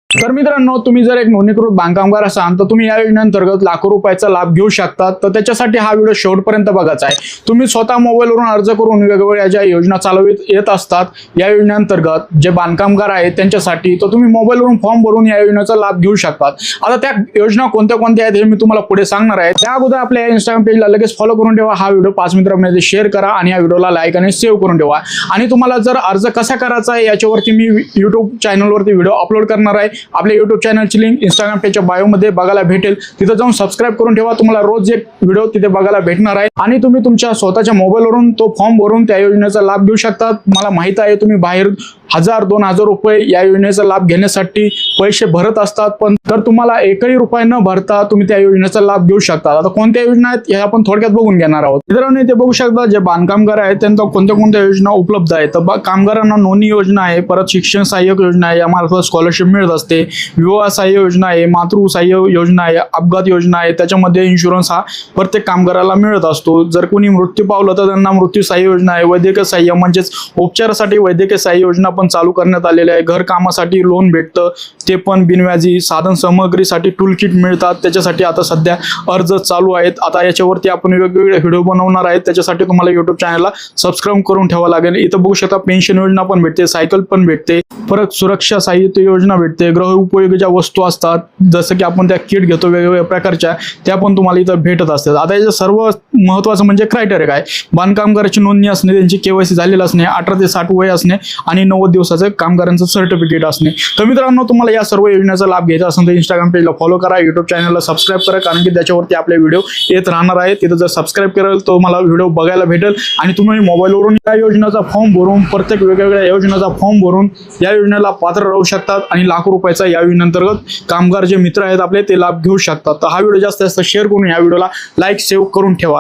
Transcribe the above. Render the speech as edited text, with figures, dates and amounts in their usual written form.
तर मित्रांनो, तुम्ही जर एक नोंदणीकृत बांधकामगार असाल तर तुम्ही या योजनेअंतर्गत लाखो रुपयाचा लाभ घेऊ शकता। तर त्याच्यासाठी हा व्हिडिओ शेवटपर्यंत बघायचा आहे। तुम्ही स्वतः मोबाईलवरून अर्ज करून वेगवेगळ्या ज्या योजना चालवित येत असतात या योजनेअंतर्गत जे बांधकामगार आहेत त्यांच्यासाठी, तर तुम्ही मोबाईलवरून फॉर्म भरून या योजनेचा लाभ घेऊ शकतात। आता त्या योजना कोणत्या कोणत्या आहेत हे मी तुम्हाला पुढे सांगणार आहे। त्या अगोदर आपल्या इंस्टाग्राम पेजला लगेच फॉलो करून ठेवा, हा व्हिडिओ 5 मिनिटांमध्ये शेअर करा आणि या व्हिडिओला लाईक आणि सेव्ह करून ठेवा। आणि तुम्हाला जर अर्ज कसा करायचा आहे याच्यावरती मी YouTube चॅनलवरती व्हिडिओ अपलोड करणार आहे। आपल्या YouTube चॅनलची लिंक इंस्टाग्राम पेजच्या बायोमध्ये बघायला भेटेल, तिथे जाऊन सबस्क्राइब करून ठेवा। तुम्हाला रोज एक व्हिडिओ तिथे बघायला भेटणार आहे आणि तुम्ही तुमच्या स्वतःच्या मोबाईलवरून तो फॉर्म भरून त्या योजनेचा लाभ घेऊ शकता। मला माहिती आहे तुम्ही बाहेर 1000-2000 रुपये या योजनेचा लाभ घेण्यासाठी पैसे भरत असतात, पण तर तुम्हाला एकही रुपया न भरता तुम्ही त्या योजनेचा लाभ घेऊ शकता। आता कोणत्या योजना आहेत हे आपण थोडक्यात बघून घेणार आहोत। मित्रांनो, इथे बघू शकता जे बांधकामगार आहेत त्यांना कोणत्या कोणत्या योजना उपलब्ध आहेत। तर कामगारांना नोंदणी योजना आहे, परत शिक्षण सहाय्यक योजना आहे, यामार्फत स्कॉलरशिप मिळत असते, विवाह सहाय्य योजना आहे, मातृ सहाय्य योजना आहे, अपघात योजना आहे, त्याच्यामध्ये इन्शुरन्स हा प्रत्येक कामगाराला मिळत असतो। जर कोणी मृत्यू पावलं तर त्यांना मृत्यू सहाय्य योजना आहे, वैद्यकीय सहाय्य म्हणजेच उपचारासाठी वैद्यकीय सहाय्य योजना पण चालू करण्यात आलेले आहे। घर कामासाठी लोन भेटतं, ते पण बिनव्याजी। साधन सामग्रीसाठी टूल किट मिळतात, त्याच्यासाठी आता सध्या अर्ज चालू आहेत। आता याच्यावरती आपण वेगवेगळे व्हिडिओ बनवणार आहेत, त्याच्यासाठी तुम्हाला YouTube चॅनलला सबस्क्राइब करून ठेवावं लागेल। इथं बघू शकता पेन्शन योजना पण भेटते, सायकल पण भेटते, परत सुरक्षा साहित्य योजना भेटते, गृह उपयोगी ज्या वस्तू असतात जसं की आपण त्या किट घेतो वेगवेगळ्या प्रकारच्या, त्या पण तुम्हाला इथं भेटत असतात। आता याचं सर्व महत्त्वाचं म्हणजे क्रायटेरिया काय, बांधकामगाराची नोंदणी असणे, त्यांची KYC झालेली असणे, 18 ते 60 वय असणे आणि 90 दिवसाचं कामगारांचं सर्टिफिकेट असणे। तर मित्रांनो, तुम्हाला या सर्व योजनेचा लाभ घ्यायचा असेल तर इंस्टाग्राम पेजला फॉलो करा, YouTube चॅनलला सबस्क्राइब करा, कारण की त्याच्यावरती आपले व्हिडिओ येत राहणार आहे। तिथं जर सबस्क्राइब कराल तर मला व्हिडिओ बघायला भेटेल आणि तुम्ही मोबाईलवरून या योजनेचा फॉर्म भरून, प्रत्येक वेगवेगळ्या योजनेचा फॉर्म भरून या योजनेला पात्र राहू शकतात आणि लाखो रुपयाचा या योजनेअंतर्गत कामगार जे मित्र आहेत आपले ते लाभ घेऊ शकतात। तर हा व्हिडिओ जास्तीत जास्त शेअर करून या व्हिडिओला लाईक सेव्ह करून ठेवा।